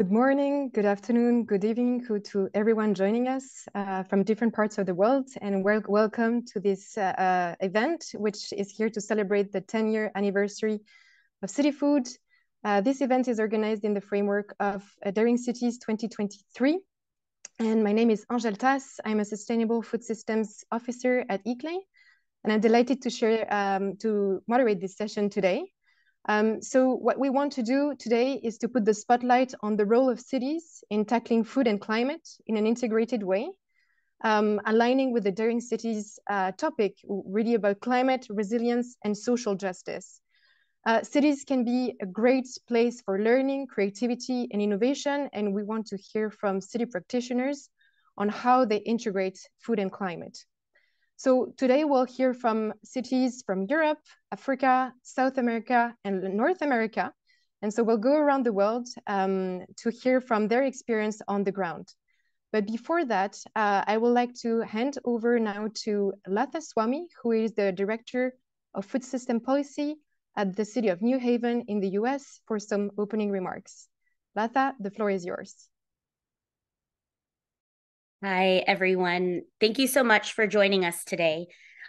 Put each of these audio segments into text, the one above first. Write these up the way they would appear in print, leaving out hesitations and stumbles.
Good morning, good afternoon, good evening to everyone joining us from different parts of the world, and welcome to this event, which is here to celebrate the 10-year anniversary of CityFood. This event is organized in the framework of Daring Cities 2023, and my name is Angèle Tass. I'm a Sustainable Food Systems Officer at ICLEI, and I'm delighted to share, to moderate this session today. So what we want to do today is to put the spotlight on the role of cities in tackling food and climate in an integrated way, aligning with the Daring Cities topic, really about climate, resilience, and social justice. Cities can be a great place for learning, creativity, and innovation, and we want to hear from city practitioners on how they integrate food and climate. So today we'll hear from cities from Europe, Africa, South America, and North America. And so we'll go around the world to hear from their experience on the ground. But before that, I would like to hand over now to Latha Swami, who is the Director of Food System Policy at the City of New Haven in the US, for some opening remarks. Latha, the floor is yours. Hi, everyone. Thank you so much for joining us today.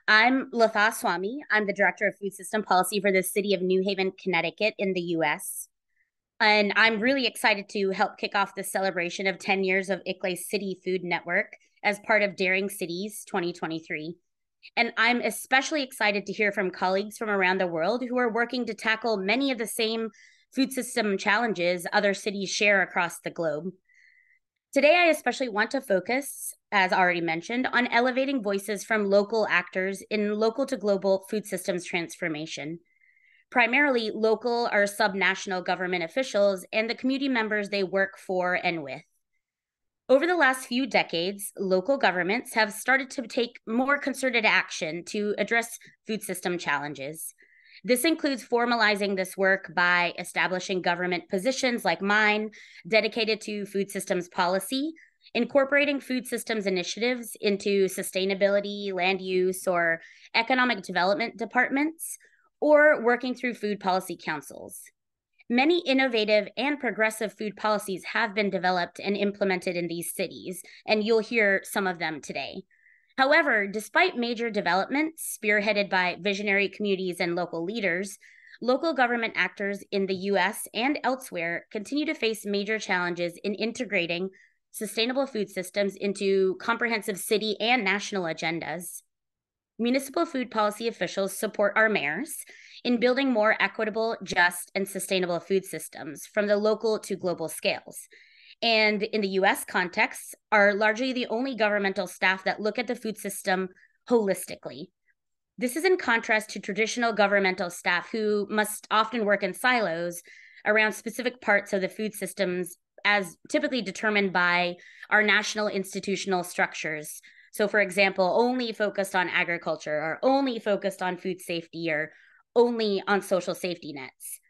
I'm Latha Swami. I'm the Director of Food System Policy for the City of New Haven, Connecticut in the US. And I'm really excited to help kick off the celebration of 10 years of ICLEI's City Food Network as part of Daring Cities 2023. And I'm especially excited to hear from colleagues from around the world who are working to tackle many of the same food system challenges other cities share across the globe. Today, I especially want to focus, as already mentioned, on elevating voices from local actors in local to global food systems transformation. Primarily, local or subnational government officials and the community members they work for and with. Over the last few decades, local governments have started to take more concerted action to address food system challenges. This includes formalizing this work by establishing government positions like mine, dedicated to food systems policy, incorporating food systems initiatives into sustainability, land use, or economic development departments, or working through food policy councils. Many innovative and progressive food policies have been developed and implemented in these cities, and you'll hear some of them today. However, despite major developments spearheaded by visionary communities and local leaders, local government actors in the US and elsewhere continue to face major challenges in integrating sustainable food systems into comprehensive city and national agendas. Municipal food policy officials support our mayors in building more equitable, just, and sustainable food systems from the local to global scales. And in the US context, are largely the only governmental staff that look at the food system holistically. This is in contrast to traditional governmental staff who must often work in silos around specific parts of the food systems as typically determined by our national institutional structures. So for example, only focused on agriculture, or only focused on food safety, or only on social safety nets.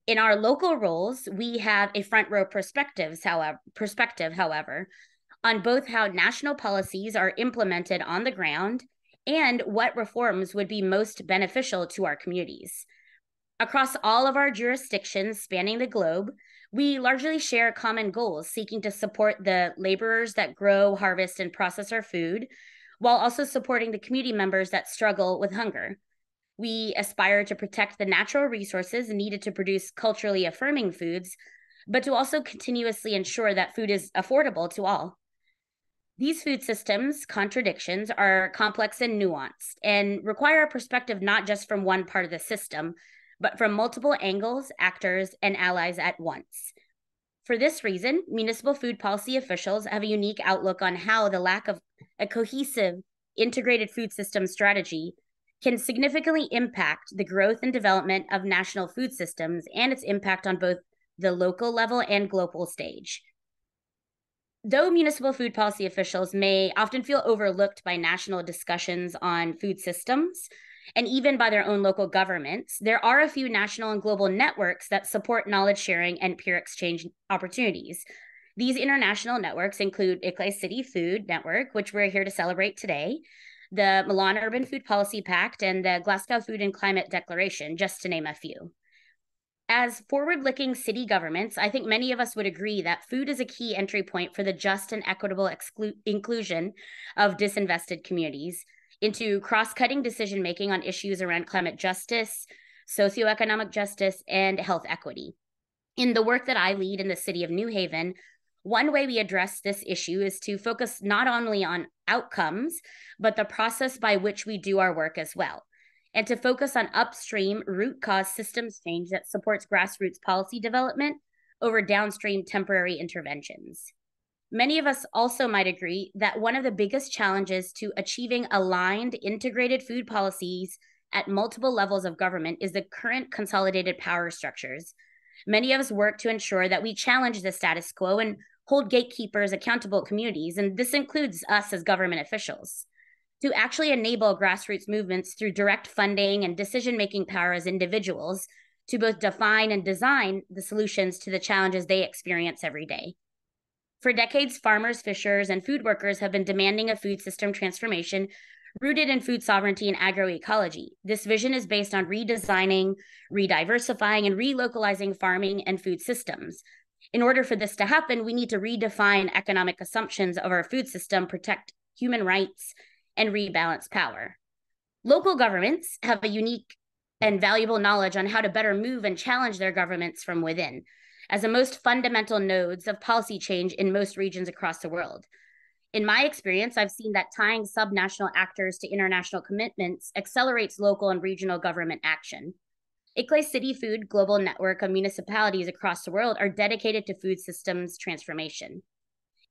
In our local roles, we have a front row perspective, however, on both how national policies are implemented on the ground and what reforms would be most beneficial to our communities. Across all of our jurisdictions spanning the globe, we largely share common goals, seeking to support the laborers that grow, harvest, and process our food, while also supporting the community members that struggle with hunger. We aspire to protect the natural resources needed to produce culturally affirming foods, but to also continuously ensure that food is affordable to all. These food systems contradictions are complex and nuanced and require a perspective not just from one part of the system, but from multiple angles, actors, and allies at once. For this reason, municipal food policy officials have a unique outlook on how the lack of a cohesive, integrated food system strategy can significantly impact the growth and development of national food systems and its impact on both the local level and global stage. Though municipal food policy officials may often feel overlooked by national discussions on food systems, and even by their own local governments, there are a few national and global networks that support knowledge sharing and peer exchange opportunities. These international networks include ICLEI City Food Network, which we're here to celebrate today, the Milan Urban Food Policy Pact, and the Glasgow Food and Climate Declaration, just to name a few. As forward-looking city governments, I think many of us would agree that food is a key entry point for the just and equitable inclusion of disinvested communities into cross-cutting decision-making on issues around climate justice, socioeconomic justice, and health equity. In the work that I lead in the city of New Haven, one way we address this issue is to focus not only on outcomes, but the process by which we do our work as well, and to focus on upstream root cause systems change that supports grassroots policy development over downstream temporary interventions. Many of us also might agree that one of the biggest challenges to achieving aligned, integrated food policies at multiple levels of government is the current consolidated power structures. Many of us work to ensure that we challenge the status quo and hold gatekeepers accountable communities, and this includes us as government officials. To actually enable grassroots movements through direct funding and decision-making power as individuals to both define and design the solutions to the challenges they experience every day. For decades, farmers, fishers, and food workers have been demanding a food system transformation rooted in food sovereignty and agroecology. This vision is based on redesigning, rediversifying, and relocalizing farming and food systems. In order for this to happen, we need to redefine economic assumptions of our food system, protect human rights, and rebalance power. Local governments have a unique and valuable knowledge on how to better move and challenge their governments from within, as the most fundamental nodes of policy change in most regions across the world. In my experience, I've seen that tying subnational actors to international commitments accelerates local and regional government action. ICLEI CityFood global network of municipalities across the world are dedicated to food systems transformation.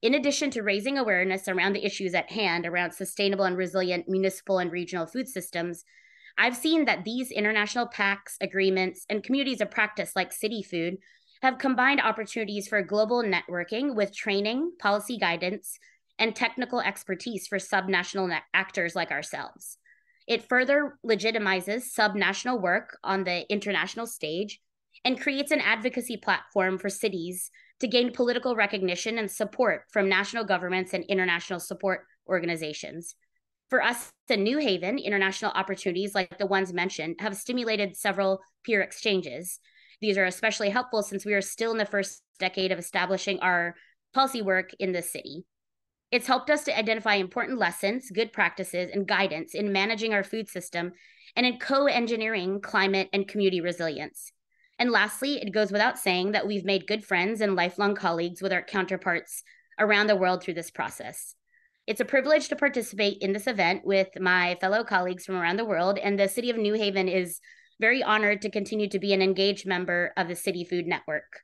In addition to raising awareness around the issues at hand around sustainable and resilient municipal and regional food systems, I've seen that these international pacts, agreements, and communities of practice like CityFood have combined opportunities for global networking with training, policy guidance, and technical expertise for subnational actors like ourselves. It further legitimizes subnational work on the international stage and creates an advocacy platform for cities to gain political recognition and support from national governments and international support organizations. For us in New Haven, international opportunities like the ones mentioned have stimulated several peer exchanges. These are especially helpful since we are still in the first decade of establishing our policy work in the city. It's helped us to identify important lessons, good practices, and guidance in managing our food system and in co-engineering climate and community resilience. And lastly, it goes without saying that we've made good friends and lifelong colleagues with our counterparts around the world through this process. It's a privilege to participate in this event with my fellow colleagues from around the world, and the City of New Haven is very honored to continue to be an engaged member of the CityFood Network.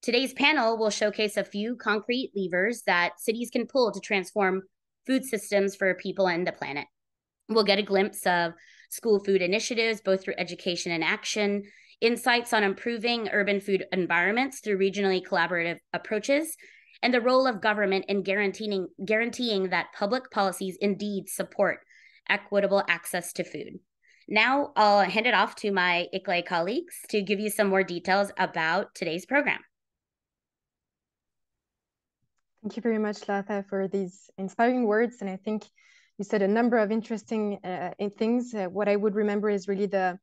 Today's panel will showcase a few concrete levers that cities can pull to transform food systems for people and the planet. We'll get a glimpse of school food initiatives, both through education and action, insights on improving urban food environments through regionally collaborative approaches, and the role of government in guaranteeing that public policies indeed support equitable access to food. Now I'll hand it off to my ICLEI colleagues to give you some more details about today's program. Thank you very much, Latha, for these inspiring words. And I think you said a number of interesting things. What I would remember is really the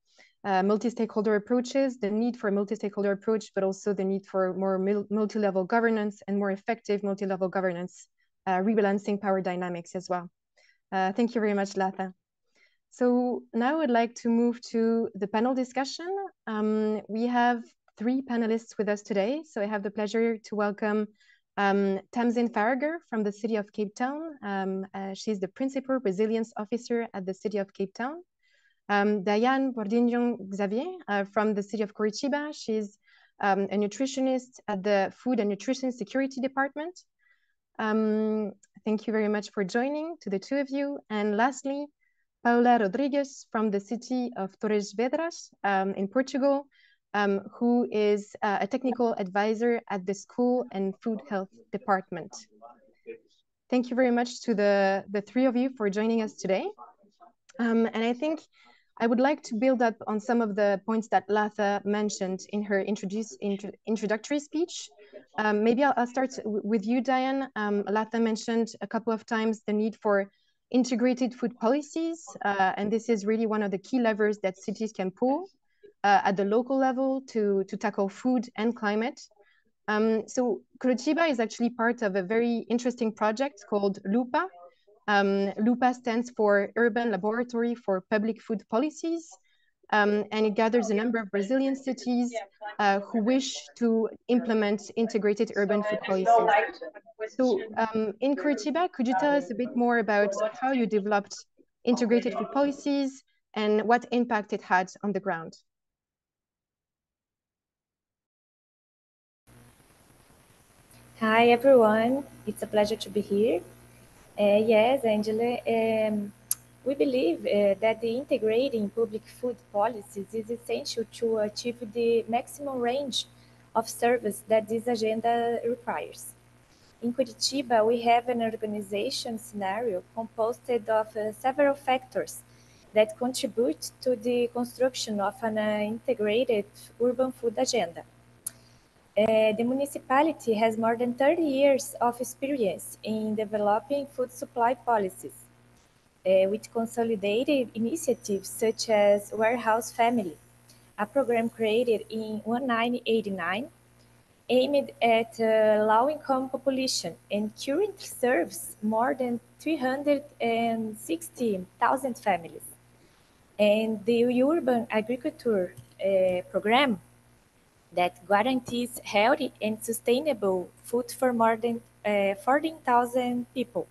multi-stakeholder approaches, the need for a multi-stakeholder approach, but also the need for more multi-level governance and more effective multi-level governance, rebalancing power dynamics as well. Thank you very much, Latha. So now I would like to move to the panel discussion. We have 3 panelists with us today. So I have the pleasure to welcome Tamzin Faragher from the City of Cape Town. She's the Principal Resilience Officer at the City of Cape Town. Diane Bordignon Xavier from the City of Curitiba. She's a nutritionist at the Food and Nutrition Security Department. Thank you very much for joining, to the 2 of you. And lastly, Paula Rodrigues from the City of Torres Vedras in Portugal, who is a technical advisor at the School and Food Health Department. Thank you very much to the 3 of you for joining us today. And I think I would like to build up on some of the points that Latha mentioned in her introductory speech. Maybe I'll start with you, Diane. Latha mentioned a couple of times the need for integrated food policies, and this is really one of the key levers that cities can pull. at the local level to tackle food and climate. So Curitiba is actually part of a very interesting project called LUPA. LUPA stands for Urban Laboratory for Public Food Policies, and it gathers a number of Brazilian cities who wish to implement integrated urban food policies. So in Curitiba, could you tell us a bit more about how you developed integrated food policies and what impact it had on the ground? Hi, everyone. It's a pleasure to be here. Yes, Angela, we believe that the integrating public food policies is essential to achieve the maximum range of service that this agenda requires. In Curitiba, we have an organization scenario composed of several factors that contribute to the construction of an integrated urban food agenda. The municipality has more than 30 years of experience in developing food supply policies, with consolidated initiatives such as Warehouse Family, a program created in 1989 aimed at low-income population and currently serves more than 360,000 families. And the Urban Agriculture Program that guarantees healthy and sustainable food for more than 14,000 people.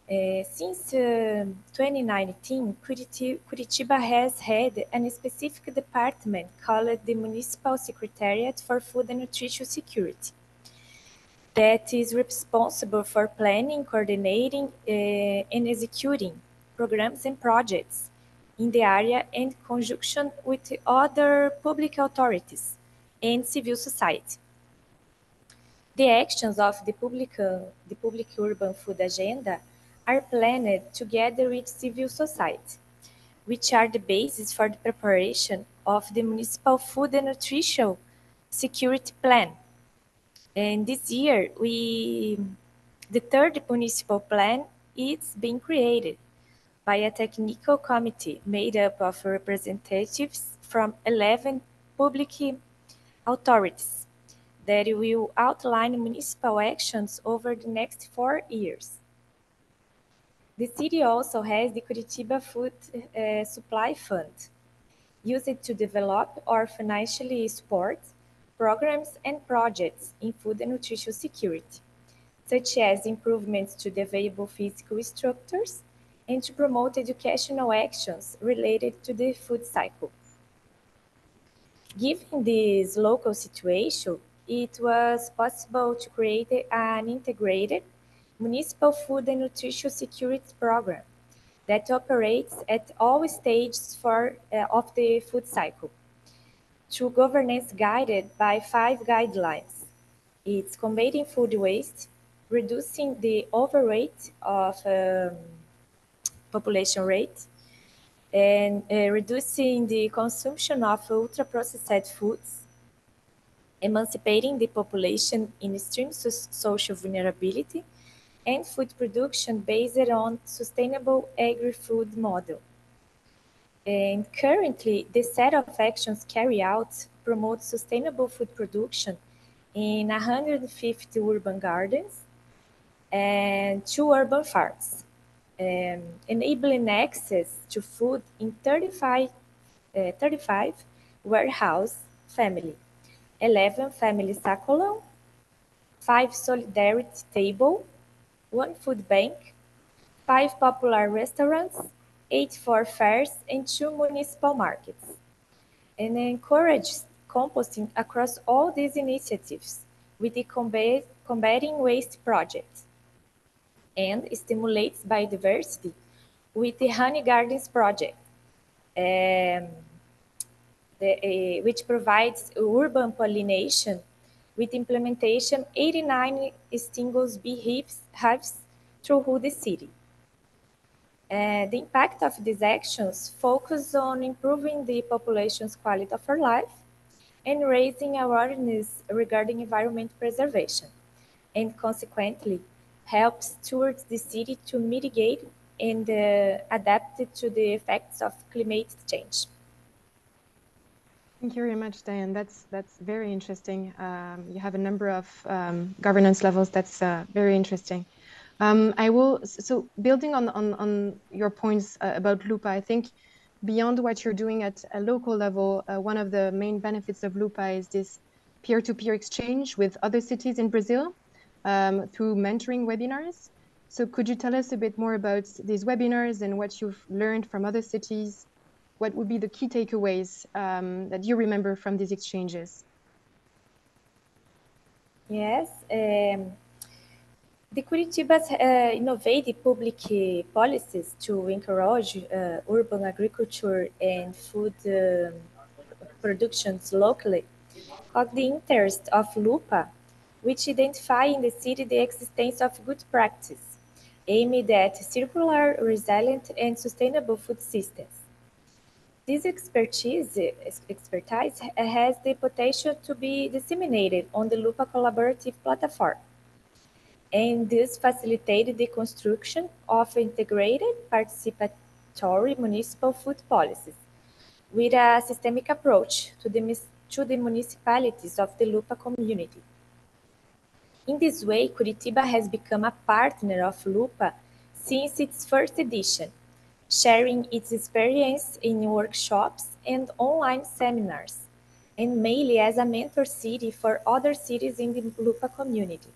Since 2019, Curitiba has had a specific department called the Municipal Secretariat for Food and Nutrition Security that is responsible for planning, coordinating, and executing programs and projects in the area in conjunction with other public authorities and civil society. The actions of the public urban food agenda are planned together with civil society, which are the basis for the preparation of the municipal food and nutrition security plan. And this year, the third municipal plan is being created by a technical committee made up of representatives from 11 public authorities that will outline municipal actions over the next 4 years. The city also has the Curitiba Food Supply Fund, used to develop or financially support programs and projects in food and nutrition security, such as improvements to the available physical structures and to promote educational actions related to the food cycle. Given this local situation, it was possible to create an integrated municipal food and nutrition security program that operates at all stages of the food cycle through governance guided by 5 guidelines. It's combating food waste, reducing the overweight of population rate, and reducing the consumption of ultra-processed foods, emancipating the population in extreme social vulnerability, and food production based on sustainable agri-food model. And currently, the set of actions carried out promotes sustainable food production in 150 urban gardens and 2 urban farms, enabling access to food in 35 warehouse family, 11 family sacolão, 5 solidarity table, 1 food bank, 5 popular restaurants, 8 for fairs, and 2 municipal markets. And encourages composting across all these initiatives with the combating waste project, and stimulates biodiversity with the Honey Gardens project, which provides urban pollination with implementation 89 stingles bee hives throughout the city. The impact of these actions focus on improving the population's quality of life and raising awareness regarding environment preservation, and consequently helps towards the city to mitigate and adapt to the effects of climate change. Thank you very much, Diane. That's very interesting. You have a number of governance levels. That's very interesting. So building on your points about Lupa, I think beyond what you're doing at a local level, one of the main benefits of Lupa is this peer-to-peer exchange with other cities in Brazil through mentoring webinars. So could you tell us a bit more about these webinars and what you've learned from other cities? What would be the key takeaways that you remember from these exchanges? Yes, the Curitiba's innovative public policies to encourage urban agriculture and food productions locally caught the interest of Lupa, which identify in the city the existence of good practice aimed at circular, resilient, and sustainable food systems. This expertise has the potential to be disseminated on the Lupa collaborative platform, and this facilitated the construction of integrated participatory municipal food policies with a systemic approach to the municipalities of the Lupa community. In this way, Curitiba has become a partner of Lupa since its first edition, sharing its experience in workshops and online seminars, and mainly as a mentor city for other cities in the Lupa community.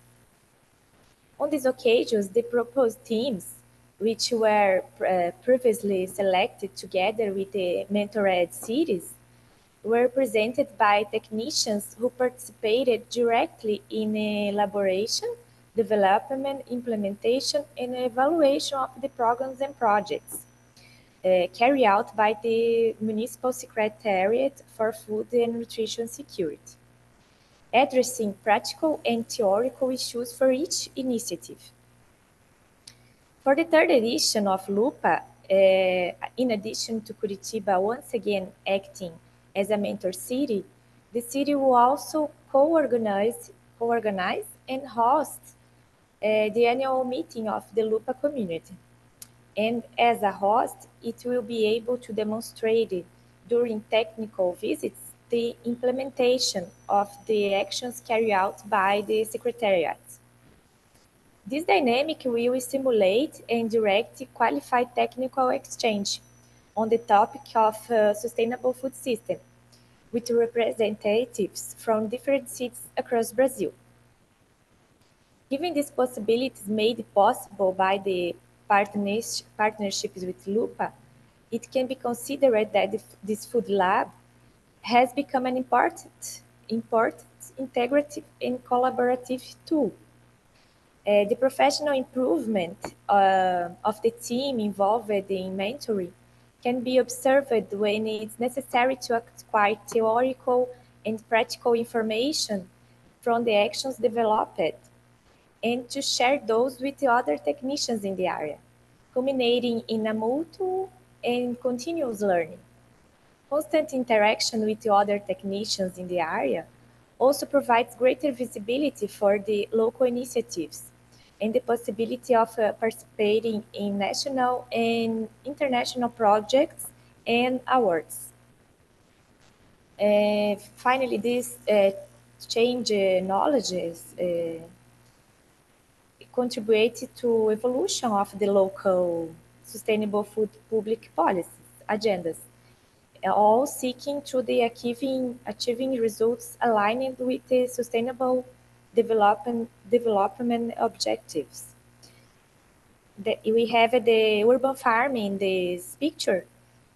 On these occasions, the proposed themes, which were previously selected together with the mentored cities, were presented by technicians who participated directly in elaboration, development, implementation, and evaluation of the programs and projects carried out by the Municipal Secretariat for Food and Nutrition Security, addressing practical and theoretical issues for each initiative. For the third edition of Lupa, in addition to Curitiba once again acting as a mentor city, the city will also co-organize and host the annual meeting of the Lupa community. And as a host, it will be able to demonstrate during technical visits the implementation of the actions carried out by the Secretariat. This dynamic will stimulate and direct qualified technical exchange on the topic of sustainable food system with representatives from different cities across Brazil. Given these possibilities made possible by the partnerships with Lupa, it can be considered that this food lab has become an important integrative and collaborative tool. The professional improvement of the team involved in mentoring can be observed when it's necessary to acquire theoretical and practical information from the actions developed and to share those with the other technicians in the area, culminating in a mutual and continuous learning. Constant interaction with the other technicians in the area also provides greater visibility for the local initiatives and the possibility of participating in national and international projects and awards. Finally, this change knowledges contributed to evolution of the local sustainable food public policies agendas, all seeking to the achieving results aligned with the sustainable development objectives. We have the urban farming in this picture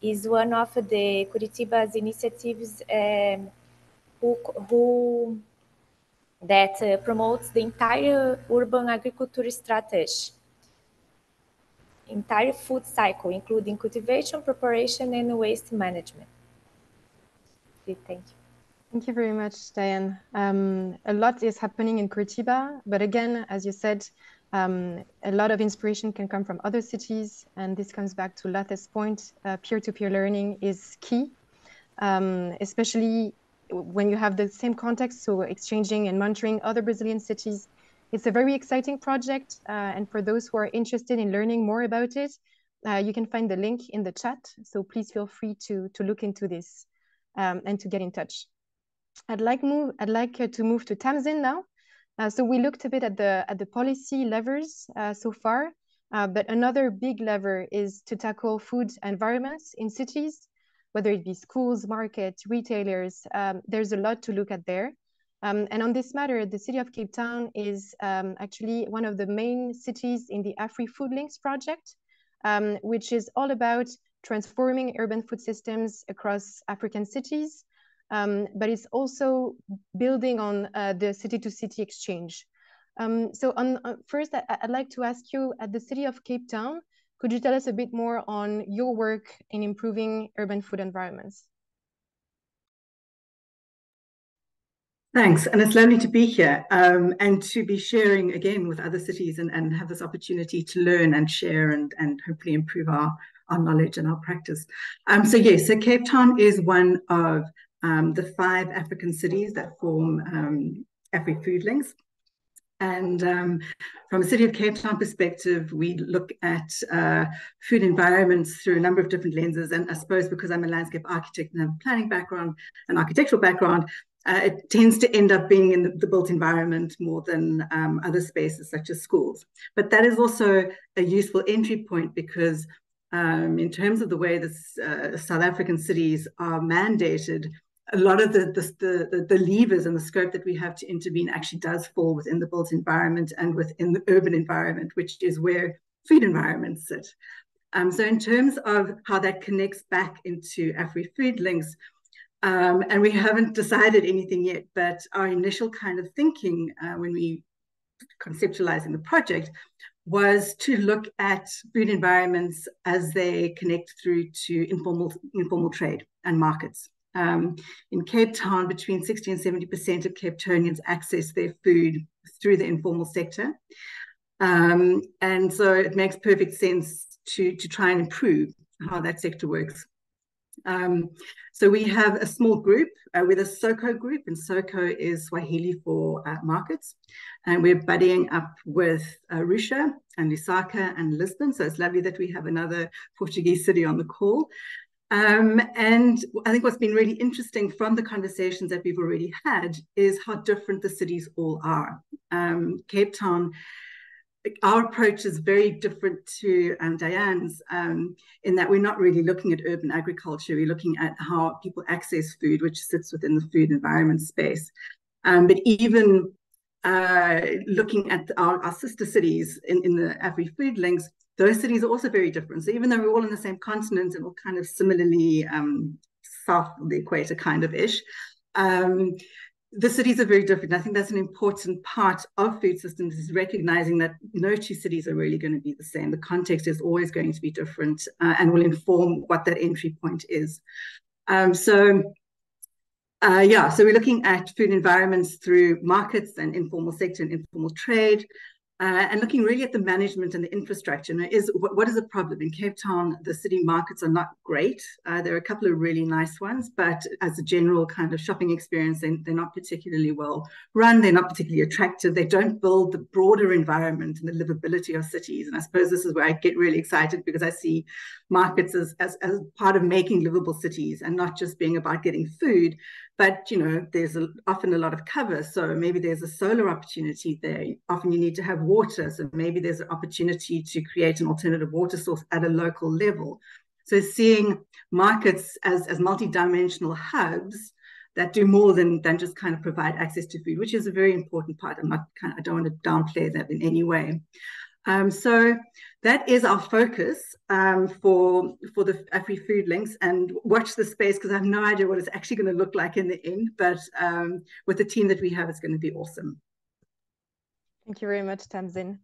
is one of the Curitiba's initiatives who that promotes the entire urban agriculture strategy, entire food cycle, including cultivation, preparation, and waste management. Thank you. Thank you very much, Diane. A lot is happening in Curitiba, but again, as you said, a lot of inspiration can come from other cities, and this comes back to Lathe's point. Peer-to-peer learning is key, especially when you have the same context, so exchanging and monitoring other Brazilian cities. It's a very exciting project, and for those who are interested in learning more about it, you can find the link in the chat, so please feel free to look into this. and to get in touch. I'd like to move to Tamsin now. So we looked a bit at the policy levers so far, but another big lever is to tackle food environments in cities, whether it be schools, markets, retailers. There's a lot to look at there. And on this matter, the city of Cape Town is actually one of the main cities in the AfriFood Links project, which is all about transforming urban food systems across African cities, but it's also building on the city-to-city exchange. So first, I'd like to ask you, at the city of Cape Town, could you tell us a bit more on your work in improving urban food environments? Thanks, and it's lovely to be here and to be sharing again with other cities and have this opportunity to learn and share and hopefully improve our knowledge and our practice. So yes, so Cape Town is one of the 5 African cities that form AfriFood Links. And from a City of Cape Town perspective, we look at food environments through a number of different lenses. And I suppose because I'm a landscape architect and have a planning background, an architectural background, it tends to end up being in the built environment more than other spaces such as schools. But that is also a useful entry point because in terms of the way the South African cities are mandated, a lot of the levers and the scope that we have to intervene actually does fall within the built environment and within the urban environment, which is where food environments sit. So in terms of how that connects back into AfriFood Links, and we haven't decided anything yet, but our initial kind of thinking when we conceptualizing the project was to look at food environments as they connect through to informal trade and markets. In Cape Town, between 60 and 70% of Cape Townians access their food through the informal sector. And so it makes perfect sense to try and improve how that sector works. So we have a small group with a SOCO group, and SOCO is Swahili for markets. And we're buddying up with Arusha and Lusaka and Lisbon. So it's lovely that we have another Portuguese city on the call. And I think what's been really interesting from the conversations that we've already had is how different the cities all are. Cape Town, our approach is very different to Diane's in that we're not really looking at urban agriculture. We're looking at how people access food, which sits within the food environment space. But even looking at our sister cities in the AfriFood Links, those cities are also very different. So even though we're all in the same continent and all kind of similarly south of the equator kind of ish, the cities are very different. I think that's an important part of food systems, is recognizing that no 2 cities are really going to be the same. The context is always going to be different and will inform what that entry point is. So we're looking at food environments through markets and informal sector and informal trade. And looking really at the management and the infrastructure. Now, what is the problem? In Cape Town, the city markets are not great. There are a couple of really nice ones, but as a general kind of shopping experience, they're not particularly well run. They're not particularly attractive. They don't build the broader environment and the livability of cities. And I suppose this is where I get really excited, because I see markets as part of making livable cities and not just being about getting food. But, there's often a lot of cover. So maybe there's a solar opportunity there. Often you need to have water. So maybe there's an opportunity to create an alternative water source at a local level. So seeing markets as multidimensional hubs that do more than just kind of provide access to food, which is a very important part. I don't want to downplay that in any way. So that is our focus for the AfriFood Links, and watch the space, because I have no idea what it's actually going to look like in the end, but with the team that we have, it's going to be awesome. Thank you very much, Tamsin.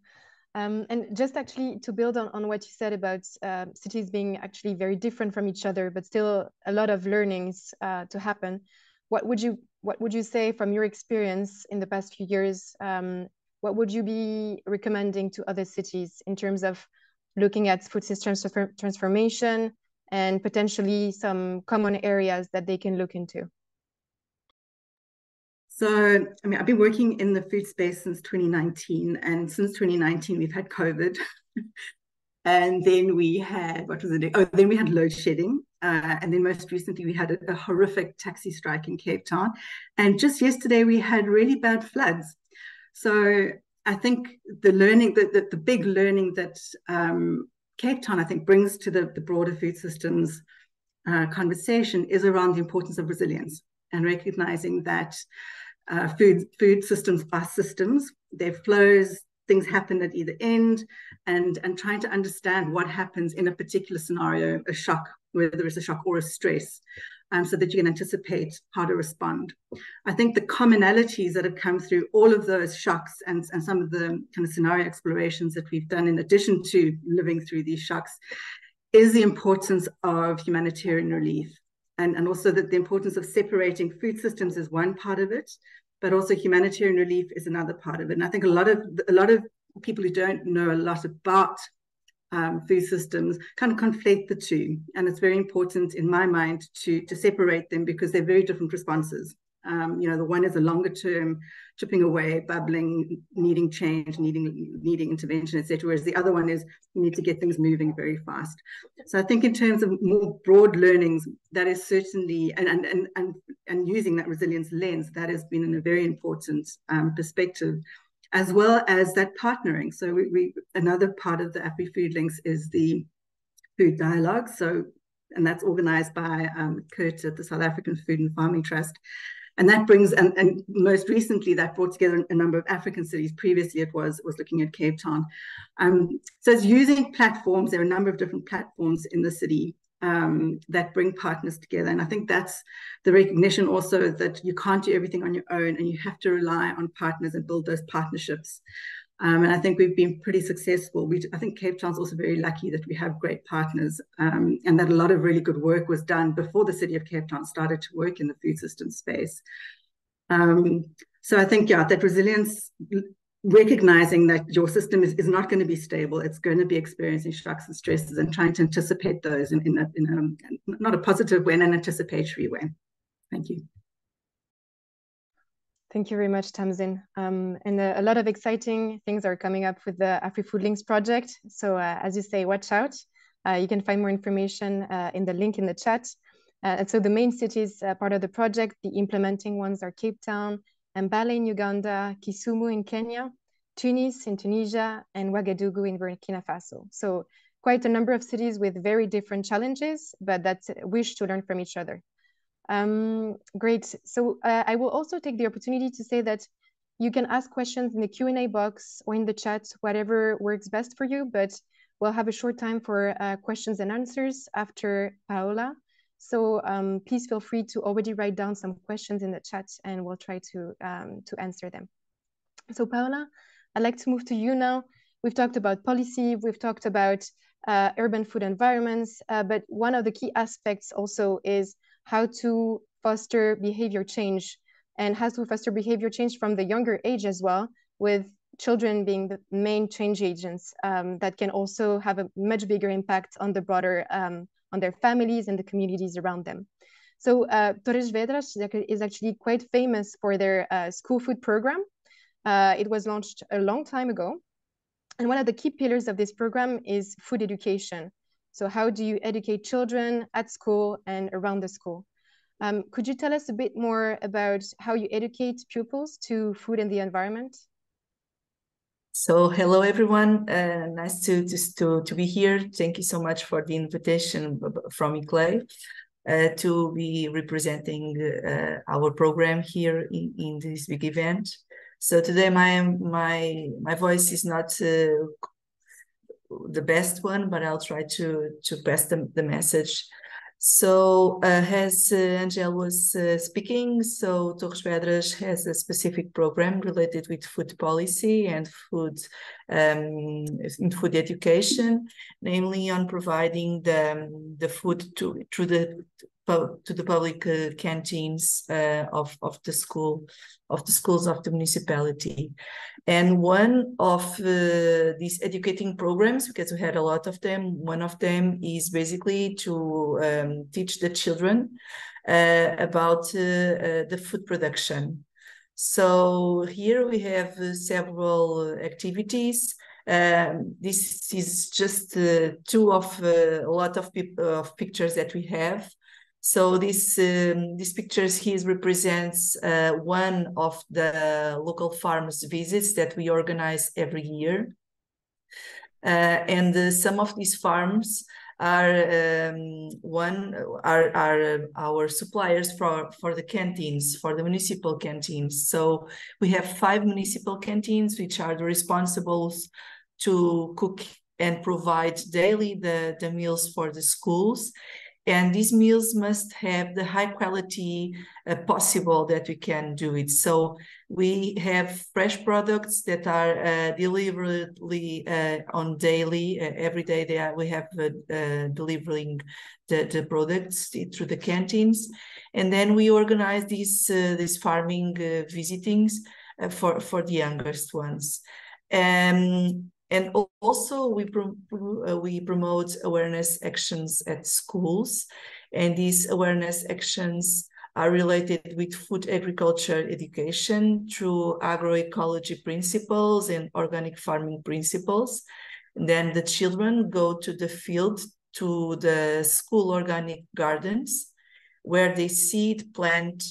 And just actually to build on what you said about cities being actually very different from each other, but still a lot of learnings to happen. What would you say from your experience in the past few years? What would you be recommending to other cities in terms of looking at food system transformation and potentially some common areas that they can look into? So, I've been working in the food space since 2019, and since 2019, we've had COVID. And then we had, what was it? Oh, then we had load shedding. And then most recently, we had a horrific taxi strike in Cape Town. And just yesterday, we had really bad floods. So I think the learning, the big learning that Cape Town, I think, brings to the broader food systems conversation is around the importance of resilience and recognizing that food systems are systems. They're flows, things happen at either end, and trying to understand what happens in a particular scenario, a shock, whether it's a shock or a stress, so that you can anticipate how to respond. I think the commonalities that have come through all of those shocks and some of the kind of scenario explorations that we've done in addition to living through these shocks is the importance of humanitarian relief. And also that the importance of separating food systems is one part of it, but also humanitarian relief is another part of it. And I think a lot of people who don't know a lot about food systems kind of conflate the two. And it's very important in my mind to separate them because they're very different responses. The one is a longer term, chipping away, bubbling, needing change, needing intervention, etc. Whereas the other one is you need to get things moving very fast. So I think in terms of more broad learnings, that is certainly, and using that resilience lens, that has been a very important perspective, as well as that partnering. So another part of the AfriFood Links is the food dialogue. And that's organized by Kurt at the South African Food and Farming Trust. And that brings, and most recently, that brought together a number of African cities. Previously, it was looking at Cape Town. So it's using platforms. There are a number of different platforms in the city that bring partners together. And I think that's the recognition also that you can't do everything on your own and you have to rely on partners and build those partnerships. And I think we've been pretty successful. I think Cape Town's also very lucky that we have great partners and that a lot of really good work was done before the city of Cape Town started to work in the food system space. So I think, that resilience, recognizing that your system is not going to be stable, it's going to be experiencing shocks and stresses and trying to anticipate those in a not a positive way, in an anticipatory way. Thank you. Thank you very much, Tamzin. And a lot of exciting things are coming up with the AfriFood Links project. So as you say, watch out. You can find more information in the link in the chat. And so the main cities part of the project, the implementing ones are Cape Town, Mbale in Uganda, Kisumu in Kenya, Tunis in Tunisia, and Ouagadougou in Burkina Faso. So quite a number of cities with very different challenges, but that wish to learn from each other. Great. So I will also take the opportunity to say that you can ask questions in the Q&A box or in the chat, whatever works best for you, but we'll have a short time for questions and answers after Paola. So please feel free to already write down some questions in the chat and we'll try to answer them. So Paola, I'd like to move to you now. We've talked about policy, we've talked about urban food environments, but one of the key aspects also is how to foster behavior change and how to foster behavior change from the younger age as well, with children being the main change agents that can also have a much bigger impact on the broader, on their families and the communities around them. So Torres Vedras is actually quite famous for their school food program. It was launched a long time ago. And one of the key pillars of this program is food education. So how do you educate children at school and around the school? Could you tell us a bit more about how you educate pupils to food and the environment? So hello, everyone. Nice to be here. Thank you so much for the invitation from ICLEI to be representing our program here in this big event. So today my voice is not the best one, but I'll try to pass the message. So as Angel was speaking, so Torres Vedras has a specific program related with food policy and food education, namely on providing the food to the public canteens of the schools of the municipality. And one of these educating programs, because we had a lot of them, one of them is basically to teach the children about the food production. So here we have several activities. This is just two of a lot of pictures that we have. So these pictures here represents one of the local farmers visits that we organize every year. And some of these farms are our suppliers for the canteens, for the municipal canteens. So we have 5 municipal canteens, which are the responsibles to cook and provide daily the meals for the schools. And these meals must have the high quality possible that we can do it. So we have fresh products that are delivered on daily. Every day we have delivering the products through the canteens. And then we organize these farming visitings for the youngest ones. And also we promote awareness actions at schools, and these awareness actions are related with food agriculture education through agroecology principles and organic farming principles. And then the children go to the field, to the school organic gardens, where they seed, plant,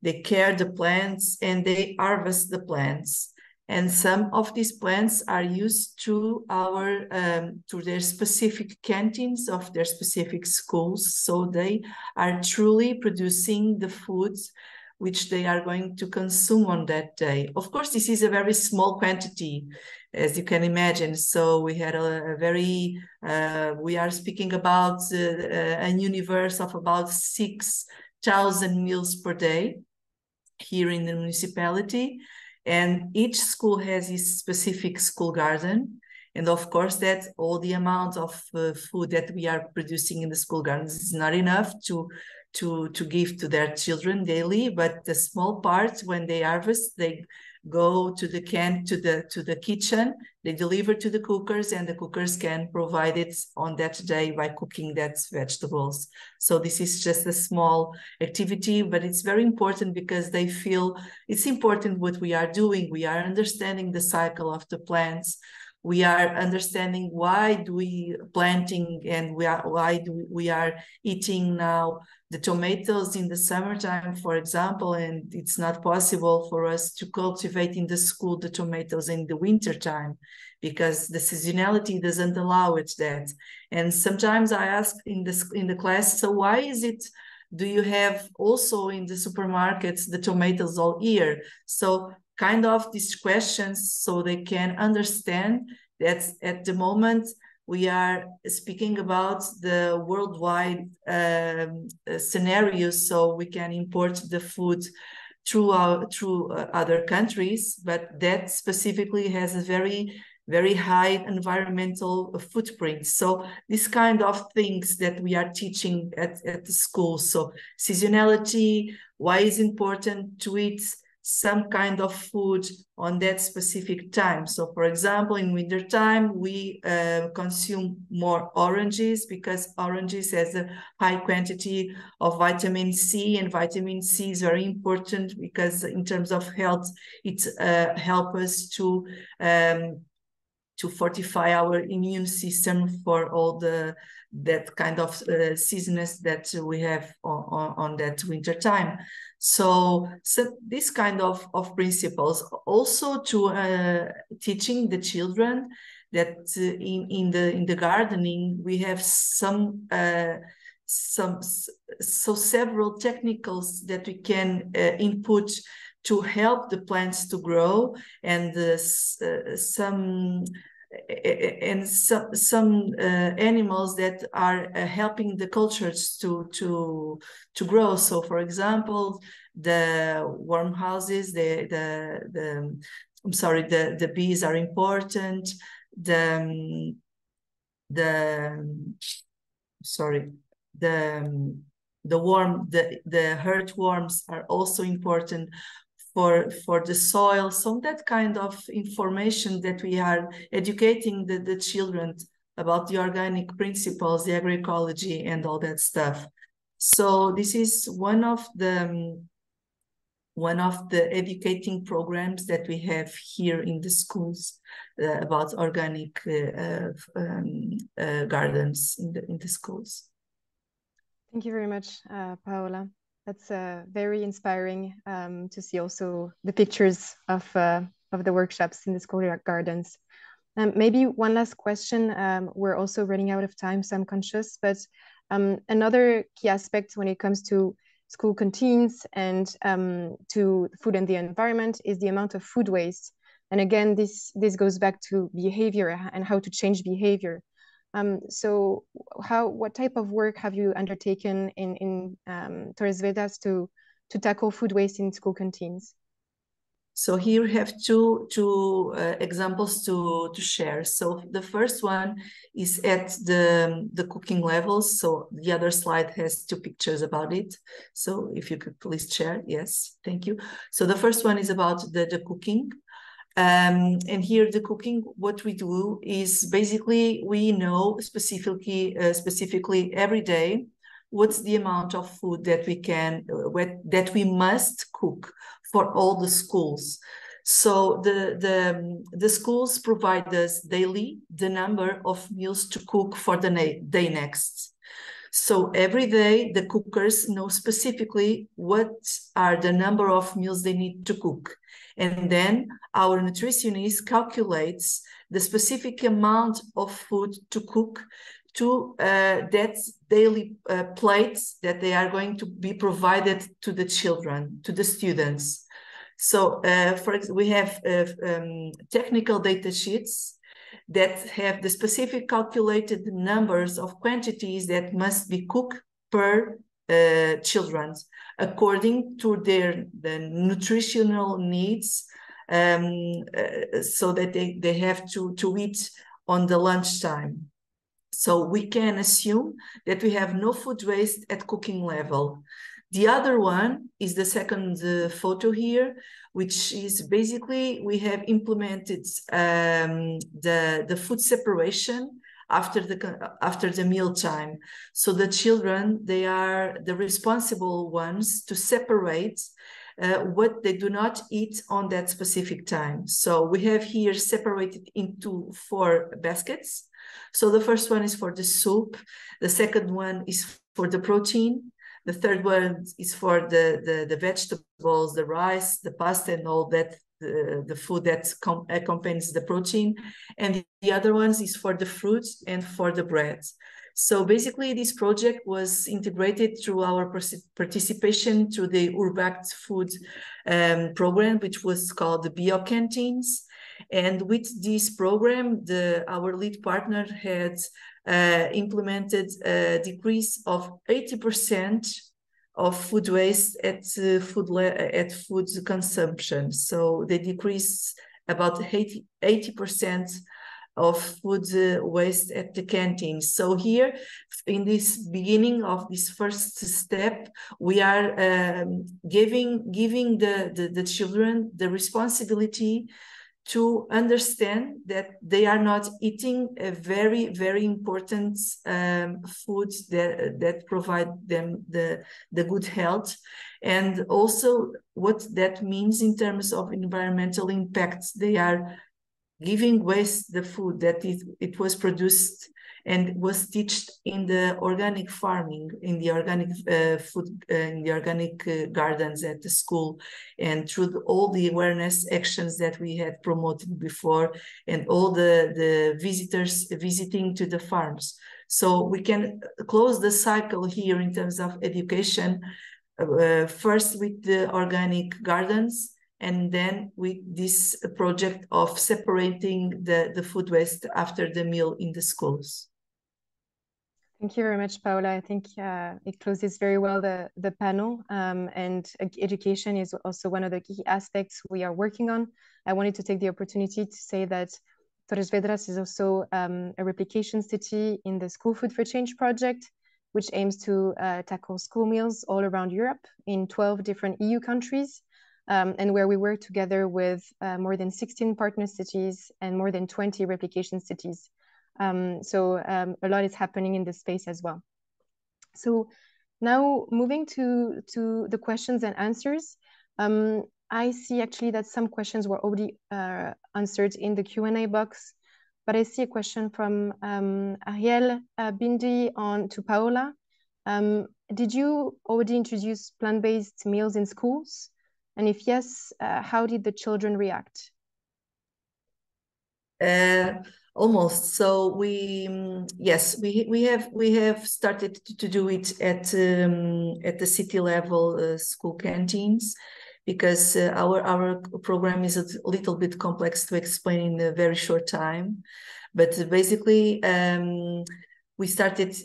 they care the plants, and they harvest the plants. And some of these plants are used to their specific canteens of their specific schools. So they are truly producing the foods which they are going to consume on that day. Of course, this is a very small quantity, as you can imagine. So we had we are speaking about a universe of about 6,000 meals per day here in the municipality. And each school has its specific school garden. And of course, that all the amount of food that we are producing in the school gardens is not enough to give to their children daily. But the small part, when they harvest, they go to the kitchen, they deliver to the cookers, and the cookers can provide it on that day by cooking that vegetables. So this is just a small activity, but it's very important because they feel it's important what we are doing. We are understanding the cycle of the plants. We are understanding why do we planting and why do we are eating now the tomatoes in the summertime, for example, and it's not possible for us to cultivate in the school the tomatoes in the wintertime because the seasonality doesn't allow it that. And sometimes I ask in the class, so why is it, do you have also in the supermarkets the tomatoes all year? So kind of these questions so they can understand that at the moment we are speaking about the worldwide scenarios, so we can import the food through other countries, but that specifically has a very high environmental footprint. So this kind of things that we are teaching at the school. So seasonality, why is important to eat some kind of food on that specific time. So for example, in winter time, we consume more oranges because oranges has a high quantity of vitamin C, and vitamin C is very important because in terms of health, it helps us to fortify our immune system for all that kind of seasonalness that we have on that winter time. So this kind of principles also to teaching the children that in the gardening we have several technicals that we can input to help the plants to grow, and some animals that are helping the cultures to grow. So for example, the worm houses, the bees are important. The earthworms are also important for the soil. So that kind of information that we are educating the children about the organic principles, the agroecology, and all that stuff. So this is one of the one of the educating programs that we have here in the schools about organic gardens in the schools. Thank you very much, Paola. That's very inspiring to see also the pictures of the workshops in the school gardens. Maybe one last question. We're also running out of time, so I'm conscious, but another key aspect when it comes to school canteens and to food and the environment is the amount of food waste. And again, this goes back to behavior and how to change behavior. So what type of work have you undertaken in Torres Vedras to tackle food waste in school canteens? So here we have two examples to share. So the first one is at the cooking levels. So the other slide has two pictures about it. So if you could please share. Yes, thank you. So the first one is about the cooking. And here the cooking, what we do is basically we know specifically every day what's the amount of food that we can that we must cook for all the schools. So the schools provide us daily the number of meals to cook for the day next. So every day the cookers know specifically what are the number of meals they need to cook. And then our nutritionist calculates the specific amount of food to cook to that daily plates that they are going to be provided to the children, to the students. So for example, we have technical data sheets that have the specific calculated numbers of quantities that must be cooked per children according to the nutritional needs, so that they have to eat on the lunchtime. So we can assume that we have no food waste at cooking level. The other one is the second photo here, which is basically we have implemented the food separation after the meal time. So the children, they are the responsible ones to separate what they do not eat on that specific time. So we have here separated into 4 baskets. So the first one is for the soup. The second one is for the protein. The third one is for the vegetables, the rice, the pasta, and all that, the food that accompanies the protein. And the other ones is for the fruits and for the bread. So basically, this project was integrated through our participation to the Urbact Food program, which was called the Bio Canteens. And with this program, our lead partner had implemented a decrease of 80% of food waste at food consumption. So they decrease about 80% of food waste at the canteens. So here, in this beginning of this first step, we are giving the children the responsibility to understand that they are not eating a very, very important food that provide them the good health, and also what that means in terms of environmental impacts. They are giving waste the food that it was produced and was taught in the organic farming, in the organic food, in the organic gardens at the school, and through all the awareness actions that we had promoted before, and all the visitors visiting to the farms. So we can close the cycle here in terms of education, first with the organic gardens, and then with this project of separating the food waste after the meal in the schools. Thank you very much, Paola. I think it closes very well the panel, and education is also one of the key aspects we are working on. I wanted to take the opportunity to say that Torres Vedras is also a replication city in the School Food for Change project, which aims to tackle school meals all around Europe in 12 different EU countries, and where we work together with more than 16 partner cities and more than 20 replication cities. So a lot is happening in this space as well. So now moving to the questions and answers, I see actually that some questions were already answered in the Q&A box, but I see a question from Mariel Dubling to Paola. Did you already introduce plant-based meals in schools? And if yes, how did the children react? Almost. So yes, we have started to do it at the city level school canteens, because our program is a little bit complex to explain in a very short time. But basically, we started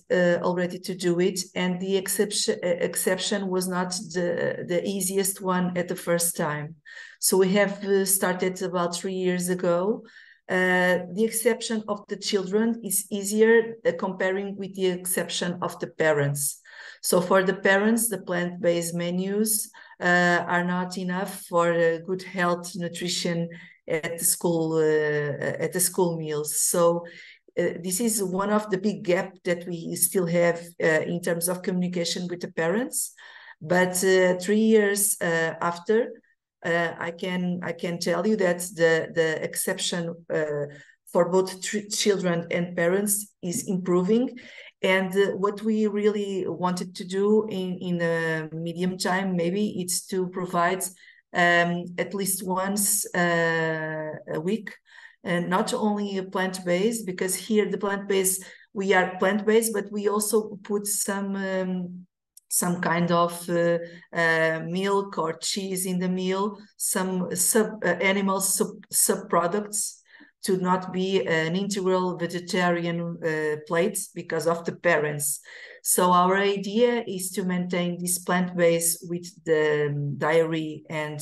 already to do it, and the exception was not the easiest one at the first time. So we have started about 3 years ago. The exception of the children is easier comparing with the exception of the parents. So for the parents, the plant-based menus are not enough for good health, nutrition at the school meals. So this is one of the big gaps that we still have in terms of communication with the parents. But 3 years after, I can tell you that the exception for both children and parents is improving. And what we really wanted to do in a medium time, maybe, it's to provide at least once a week, and not only plant-based, because here the plant-based, we are plant-based, but we also put some kind of milk or cheese in the meal, some animal sub-products, to not be an integral vegetarian plate because of the parents. So our idea is to maintain this plant-based with the dairy and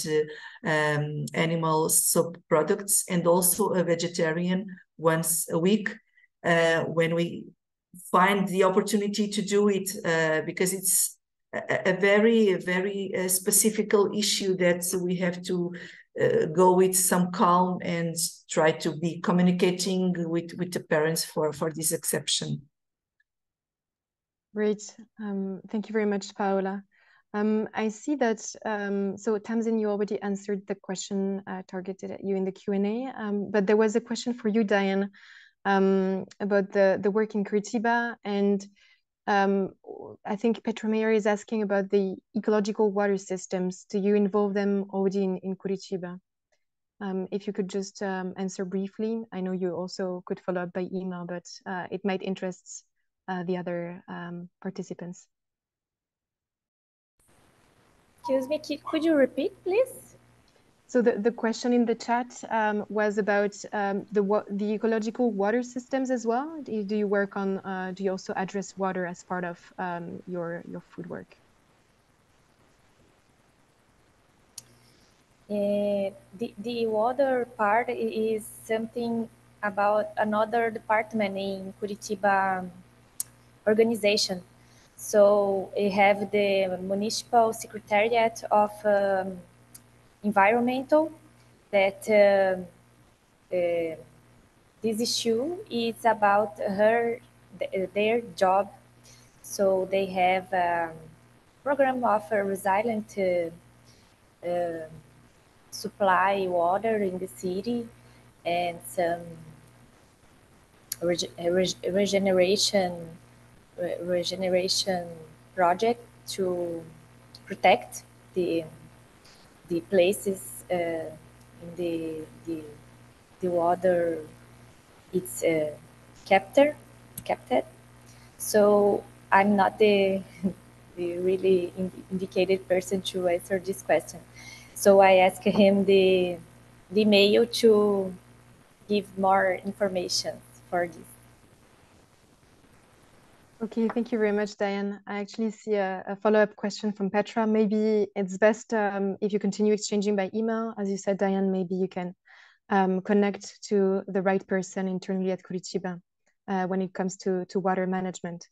animal sub-products, and also a vegetarian once a week when we find the opportunity to do it, because it's a very specific issue that we have to go with some calm and try to be communicating with the parents for this exception. Great. Thank you very much, Paola. I see that, so Tamsin, you already answered the question targeted at you in the Q&A, but there was a question for you, Diane, about the work in Curitiba, and I think Petra Meyer is asking about the ecological water systems. Do you involve them already in Curitiba? If you could just answer briefly. I know you also could follow up by email, but it might interest the other participants. Excuse me, could you repeat, please? So the question in the chat was about the ecological water systems as well. Do you work on, do you also address water as part of your food work? The water part is something about another department in Curitiba organization. So we have the Municipal Secretariat of Environmental that this issue is about their job. So they have a program of resilient supply water in the city, and some regeneration project to protect the places in the water it's captured. So I'm not the really indicated person to answer this question. So I asked him the mail to give more information for this. Okay, thank you very much, Diane. I actually see a follow-up question from Petra. Maybe it's best if you continue exchanging by email. As you said, Diane, maybe you can connect to the right person internally at Curitiba when it comes to water management.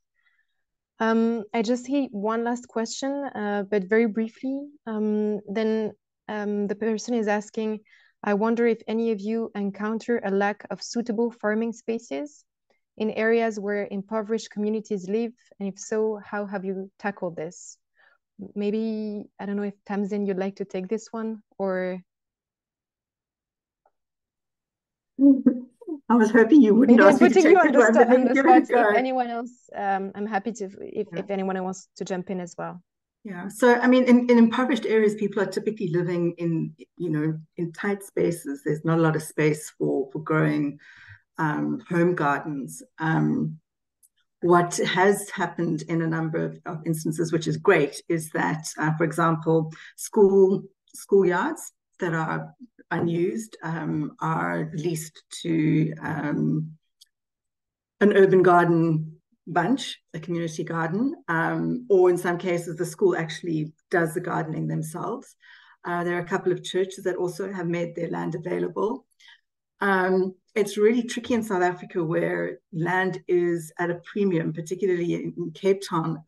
I just see one last question, but very briefly. Then the person is asking, I wonder if any of you encounter a lack of suitable farming spaces in areas where impoverished communities live, and if so, how have you tackled this? maybe, I don't know if Tamzin, you'd like to take this one, or... I was hoping you wouldn't maybe ask I'm me to putting take you on that one, but let me the give it a spot. go. If anyone else, I'm happy to, if anyone wants to jump in as well. Yeah, so I mean, in impoverished areas, people are typically living in, in tight spaces. There's not a lot of space for growing home gardens. What has happened in a number of instances, which is great, is that, for example, schoolyards that are unused are leased to an urban garden bunch, a community garden, or in some cases the school actually does the gardening themselves. There are a couple of churches that also have made their land available. It's really tricky in South Africa where land is at a premium, particularly in Cape Town,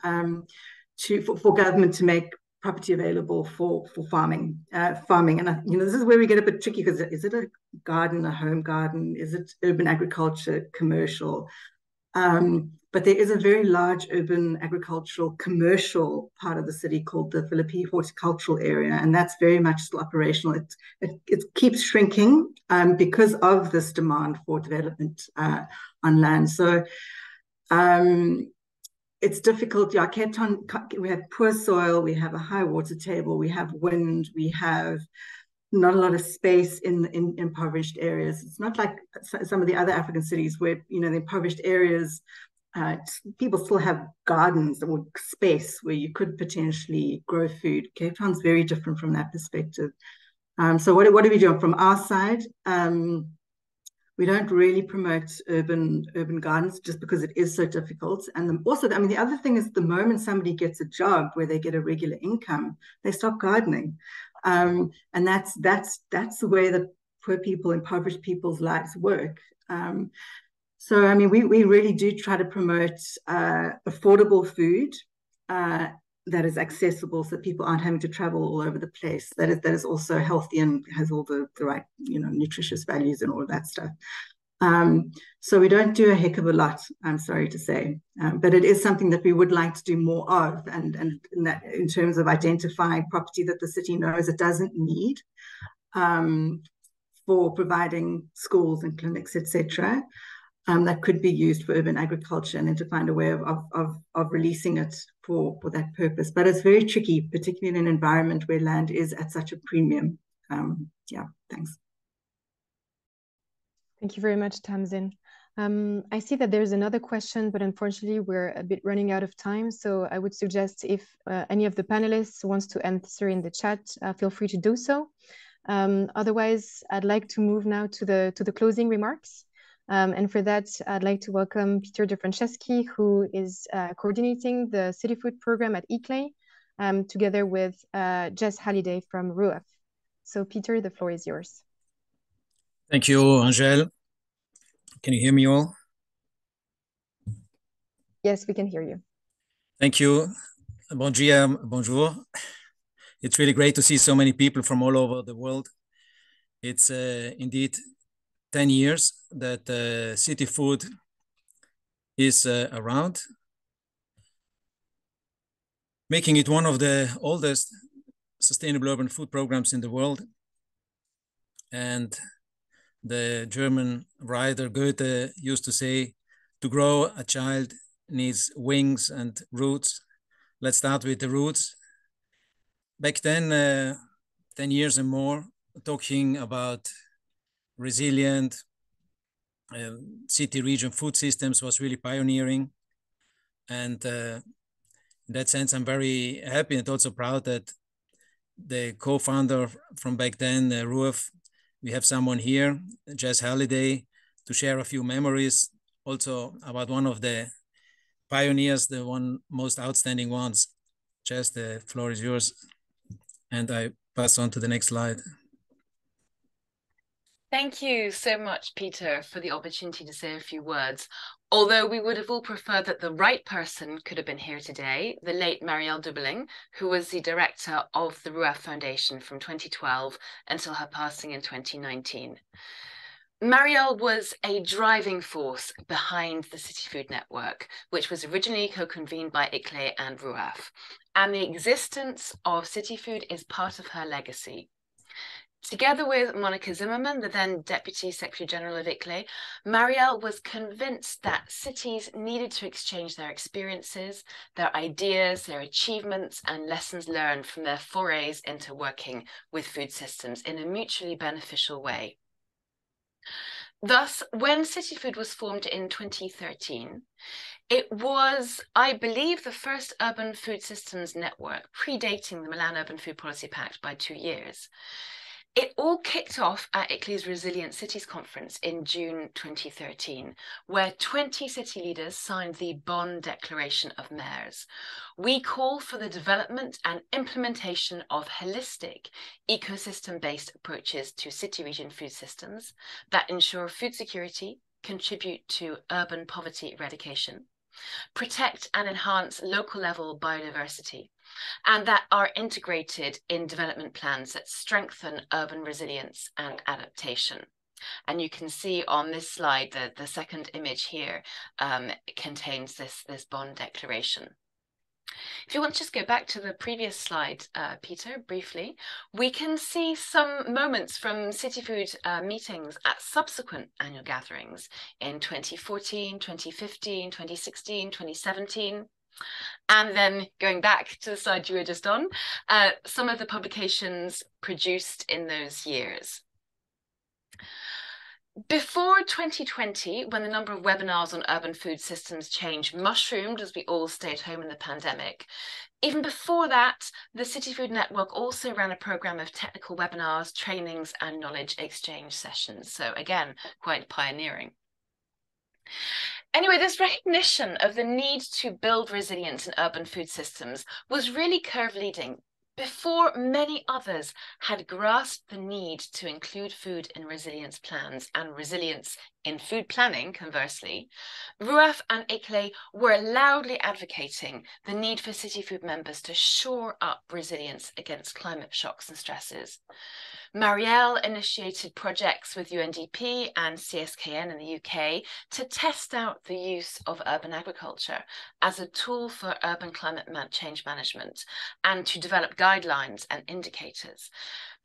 for government to make property available for farming. And this is where we get a bit tricky, because is it a garden, a home garden? Is it urban agriculture, commercial? But there is a very large urban agricultural commercial part of the city called the Philippi Horticultural Area, and that's very much still operational. It keeps shrinking because of this demand for development on land. So it's difficult. Yeah, Cape Town, we have poor soil, we have a high water table, we have wind, we have not a lot of space in impoverished areas. It's not like some of the other African cities where, the impoverished areas, people still have gardens or space where you could potentially grow food. Cape Town's very different from that perspective. So what are we doing from our side? We don't really promote urban gardens just because it is so difficult. And also, the other thing is, the moment somebody gets a job where they get a regular income, they stop gardening. And that's the way that poor people, impoverished people's lives work. So, we really do try to promote affordable food that is accessible, so people aren't having to travel all over the place. That is also healthy and has all the right, nutritious values and all of that stuff. So we don't do a heck of a lot, I'm sorry to say, but it is something that we would like to do more of, and in terms of identifying property that the city knows it doesn't need for providing schools and clinics, etc. That could be used for urban agriculture, and then to find a way of releasing it for that purpose. But it's very tricky, particularly in an environment where land is at such a premium. Yeah, thanks. Thank you very much, Tamzin. I see that there's another question, but unfortunately we're a bit running out of time. So I would suggest, if any of the panelists wants to answer in the chat, feel free to do so. Otherwise, I'd like to move now to the closing remarks. And for that, I'd like to welcome Peter De Franceschi, who is coordinating the CityFood program at ICLEI, together with Jess Halliday from RUF. So Peter, the floor is yours. Thank you, Angèle. Can you hear me all? Yes, we can hear you. Thank you. Bon dia, bonjour. It's really great to see so many people from all over the world. It's indeed 10 years that CityFood is around, making it one of the oldest sustainable urban food programs in the world. And the German writer Goethe used to say, to grow a child needs wings and roots. Let's start with the roots. Back then, 10 years and more, talking about resilient city region food systems was really pioneering. And in that sense, I'm very happy and also proud that the co-founder from back then, RUF, we have someone here, Jess Halliday, to share a few memories also about one of the pioneers, the one most outstanding ones. Jess, the floor is yours. And I pass on to the next slide. Thank you so much, Peter, for the opportunity to say a few words. Although we would have all preferred that the right person could have been here today, the late Mariel Dubling, who was the director of the RUF Foundation from 2012 until her passing in 2019. Mariel was a driving force behind the CityFood Network, which was originally co-convened by ICLEI and RUF. and the existence of CityFood is part of her legacy. Together with Monica Zimmerman, the then Deputy Secretary General of ICLEI, Mariel was convinced that cities needed to exchange their experiences, their ideas, their achievements, and lessons learned from their forays into working with food systems in a mutually beneficial way. Thus, when CityFood was formed in 2013, it was, I believe, the first urban food systems network, predating the Milan Urban Food Policy Pact by 2 years. It all kicked off at ICLEI's Resilient Cities Conference in June 2013, where 20 city leaders signed the Bonn Declaration of Mayors. We call for the development and implementation of holistic, ecosystem-based approaches to city-region food systems that ensure food security, contribute to urban poverty eradication, protect and enhance local-level biodiversity, and that are integrated in development plans that strengthen urban resilience and adaptation. And you can see on this slide, the second image here contains this Bonn Declaration. If you want to just go back to the previous slide, Peter, briefly, we can see some moments from CityFood meetings at subsequent annual gatherings in 2014, 2015, 2016, 2017. And then going back to the slide you were just on, some of the publications produced in those years. Before 2020, when the number of webinars on urban food systems change mushroomed as we all stayed home in the pandemic, even before that, the CityFood Network also ran a program of technical webinars, trainings, and knowledge exchange sessions. So again, quite pioneering. Anyway, this recognition of the need to build resilience in urban food systems was really curve leading before many others had grasped the need to include food in resilience plans and resilience in food planning, conversely. RUAF and ICLEI were loudly advocating the need for CityFood members to shore up resilience against climate shocks and stresses. Mariel initiated projects with UNDP and CSKN in the UK to test out the use of urban agriculture as a tool for urban climate change management and to develop guidelines and indicators.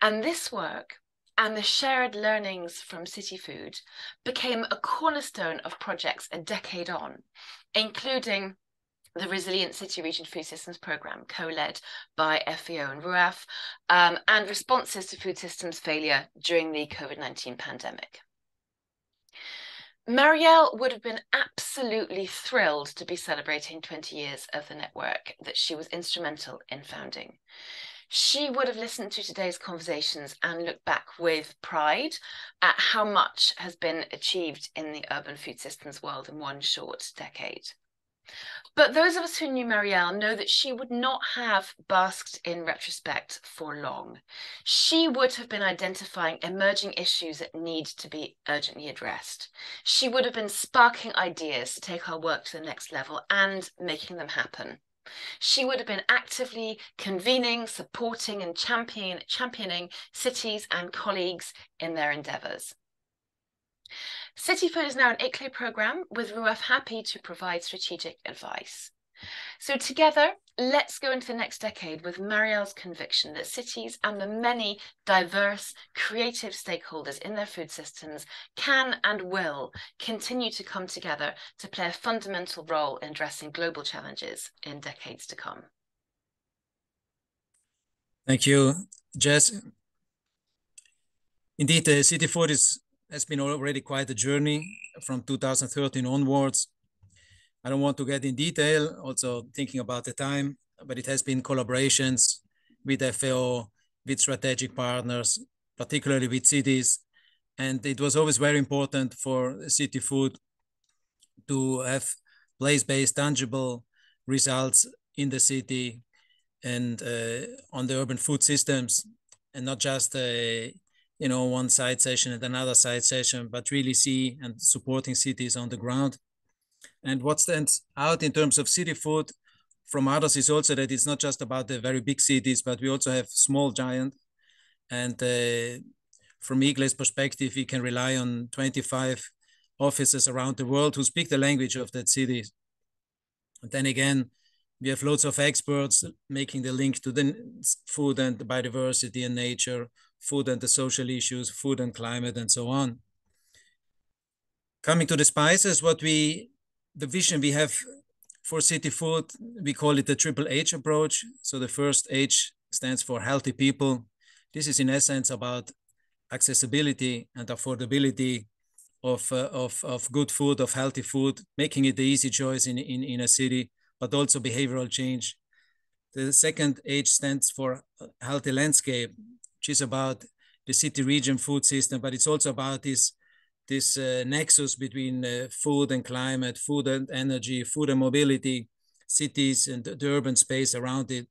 And this work and the shared learnings from CityFood became a cornerstone of projects a decade on, including the Resilient City Region Food Systems Programme, co-led by FVO and RUAF, and responses to food systems failure during the COVID-19 pandemic. Mariel would have been absolutely thrilled to be celebrating 20 years of the network that she was instrumental in founding. She would have listened to today's conversations and looked back with pride at how much has been achieved in the urban food systems world in one short decade. But those of us who knew Mariel know that she would not have basked in retrospect for long. She would have been identifying emerging issues that need to be urgently addressed. She would have been sparking ideas to take our work to the next level and making them happen. She would have been actively convening, supporting, and championing cities and colleagues in their endeavours. CityFood is now an ICLEI programme with RUAF happy to provide strategic advice. So together, let's go into the next decade with Mariel's conviction that cities and the many diverse, creative stakeholders in their food systems can and will continue to come together to play a fundamental role in addressing global challenges in decades to come. Thank you, Jess. Indeed, CityFood has been already quite a journey from 2013 onwards. I don't want to get in detail, also thinking about the time, but it has been collaborations with FAO, with strategic partners, particularly with cities. And it was always very important for CityFood to have place-based tangible results in the city and on the urban food systems, and not just one side session and another side session, but really see and supporting cities on the ground. And what stands out in terms of CityFood from others is also that it's not just about the very big cities, but we also have small giants. And from ICLEI's perspective, we can rely on 25 offices around the world who speak the language of that city. And then again, We have loads of experts making the link to the food and the biodiversity and nature, food and the social issues, food and climate, and so on. Coming to the spices, the vision we have for CityFood, we call it the triple H approach. So the first H stands for healthy people. This is in essence about accessibility and affordability of good food, of healthy food, making it the easy choice in a city, but also behavioral change. The second H stands for healthy landscape, which is about the city region food system, but it's also about this nexus between food and climate, food and energy, food and mobility, cities and the urban space around it.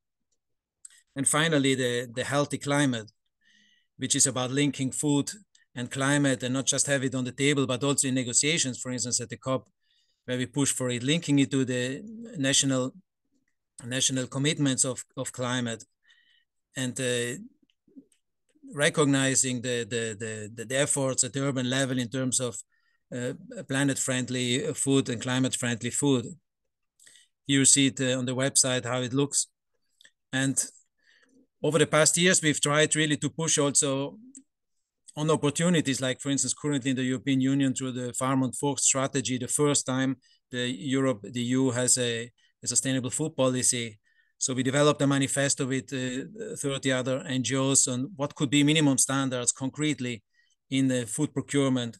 And finally, the healthy climate, which is about linking food and climate and not just have it on the table, but also in negotiations, for instance, at the COP, where we push for it, linking it to the national commitments of climate, and recognizing the efforts at the urban level in terms of planet-friendly food and climate-friendly food. Here you see it on the website, how it looks. And over the past years, we've tried really to push also on opportunities, like for instance, currently in the European Union through the Farm and Fork strategy, the first time the EU has a sustainable food policy. So we developed a manifesto with 30 other NGOs on what could be minimum standards concretely in the food procurement.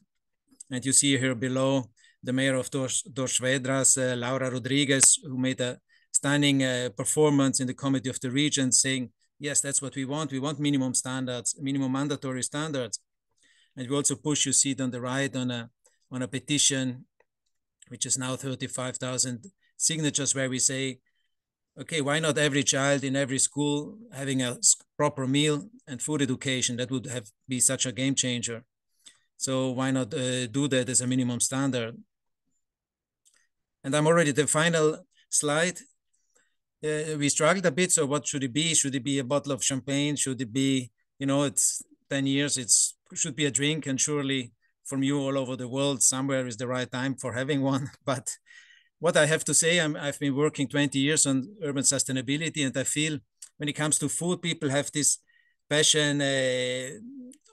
And you see here below the mayor of Dos Vedras, Laura Rodriguez, who made a stunning performance in the Committee of the Region, saying, yes, that's what we want. We want minimum standards, minimum mandatory standards. And we also push, you see it on the right, on a petition, which is now 35,000 signatures, where we say, okay, why not every child in every school having a proper meal and food education? That would be such a game changer. So why not do that as a minimum standard? And I'm already at the final slide. We struggled a bit. So what should it be? Should it be a bottle of champagne? Should it be, it's 10 years, it should be a drink. And surely from you all over the world, somewhere is the right time for having one. But what I have to say, I've been working 20 years on urban sustainability, and I feel when it comes to food, people have this passion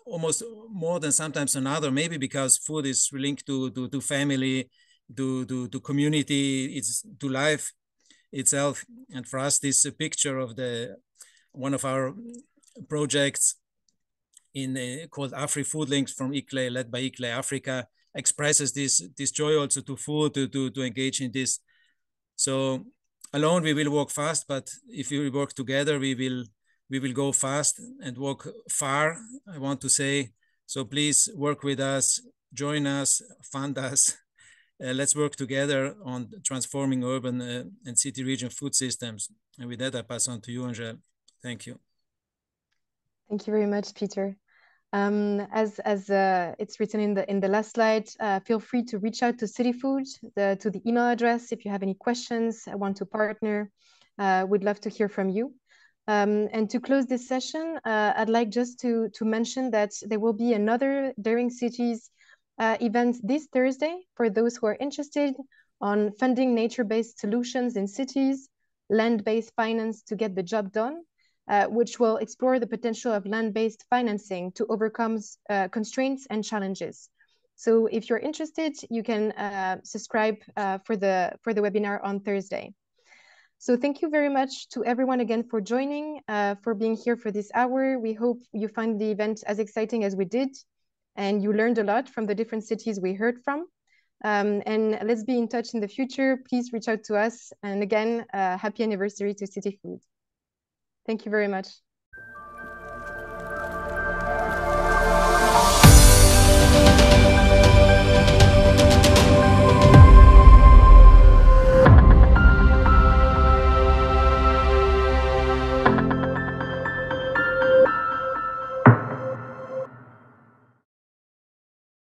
almost more than sometimes another, maybe because food is linked to family, to community, it's to life itself. And for us, this picture of one of our projects called Afri Food Links from ICLEI, led by ICLEI Africa, expresses this joy also to food, to engage in this. So alone we will walk fast, but if we work together, we will go fast and walk far, I want to say. So please work with us, join us, fund us. Let's work together on transforming urban and city region food systems. And with that, I pass on to you, Angèle. Thank you. Thank you very much, Peter. As it's written in the last slide, feel free to reach out to CityFood, to the email address if you have any questions, want to partner. We'd love to hear from you. And to close this session, I'd like just to mention that there will be another Daring Cities event this Thursday for those who are interested on funding nature-based solutions in cities, land-based finance to get the job done. Which will explore the potential of land-based financing to overcome constraints and challenges. So if you're interested, you can subscribe for the webinar on Thursday. So thank you very much to everyone again for joining, for being here for this hour. We hope you find the event as exciting as we did, and you learned a lot from the different cities we heard from. And let's be in touch in the future. Please reach out to us. And again, happy anniversary to CityFood. Thank you very much.